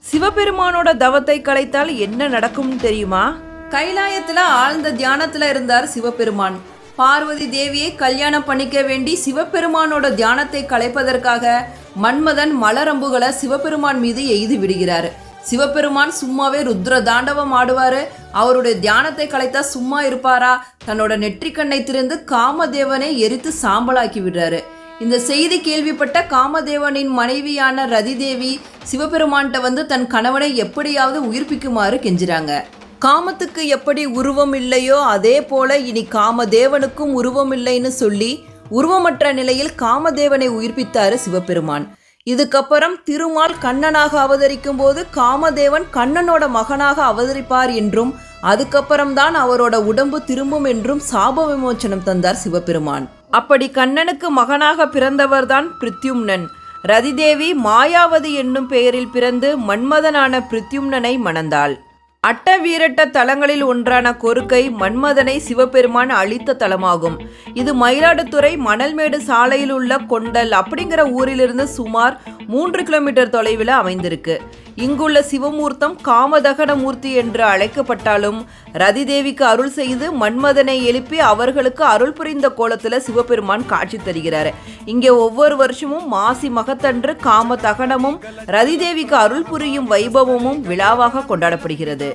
சிவபெருமானோட தவத்தை கலைத்தால் என்ன நடக்கும்னு தெரியுமா? கைலாயத்துல ஆழ்ந்த தியானத்துல இருந்தார் சிவபெருமான். பார்வதி தேவியை கல்யாணம் பண்ணிக்க வேண்டி சிவபெருமானோட தியானத்தை கலைப்பதற்காக மன்மதன் மலரம்புகளை சிவபெருமான் மீது எய்து விடுகிறார். சிவபெருமான் சும்மாவே ருத்ர தாண்டவம் ஆடுவாரு. அவருடைய தியானத்தை கலைத்தா சும்மா இருப்பாரா? தன்னோட நெற்றிக்கண்ணை திறந்து காமதேவனை எரித்து சாம்பலாக்கி விடுறாரு. இந்த செய்தி கேள்விப்பட்ட காமதேவனின் மனைவியான ரதிதேவி சிவபெருமான்கிட்ட வந்து தன் கணவனை எப்படியாவது உயிர்ப்பிக்குமாறு கெஞ்சுறாங்க. காமத்துக்கு எப்படி உருவம் இல்லையோ அதே போல இனி காமதேவனுக்கும் உருவம் இல்லைன்னு சொல்லி உருவமற்ற நிலையில் காமதேவனை உயிர்ப்பித்தாரு சிவபெருமான். இதுக்கப்புறம் திருமால் கண்ணனாக அவதரிக்கும் போது காமதேவன் கண்ணனோட மகனாக அவதரிப்பார் என்றும் அதுக்கப்புறம்தான் அவரோட உடம்பு திரும்பும் என்றும் சாப விமோச்சனம் தந்தார் சிவபெருமான். அப்படி கண்ணனுக்கு மகனாக பிறந்தவர்தான் பிருத்யும்னன். ரதிதேவி மாயாவதி என்னும் பெயரில் பிறந்து மன்மதனான பிருத்யும்னனை மணந்தாள். அட்ட வீரட்ட தலங்களில் ஒன்றான கொருக்கை மன்மதனை சிவபெருமான் அழித்த தலமாகும். இது மயிலாடுதுறை மணல்மேடு சாலையில் உள்ள கொண்டல் அப்படிங்கிற ஊரிலிருந்து சுமார் 3 கிலோமீட்டர் தொலைவில் அமைந்திருக்கு. இங்குள்ள சிவமூர்த்தம் காமதகன மூர்த்தி என்று அழைக்கப்பட்டாலும் ரதிதேவிக்கு அருள் செய்து மன்மதனை எழுப்பி அவர்களுக்கு அருள் புரிந்த கோலத்தில் சிவபெருமான் காட்சி தருகிறார். இங்கே ஒவ்வொரு வருஷமும் மாசி மகத்தன்று காம தகனமும் ரதிதேவிக்கு அருள் புரியும் வைபவமும் விழாவாக கொண்டாடப்படுகிறது.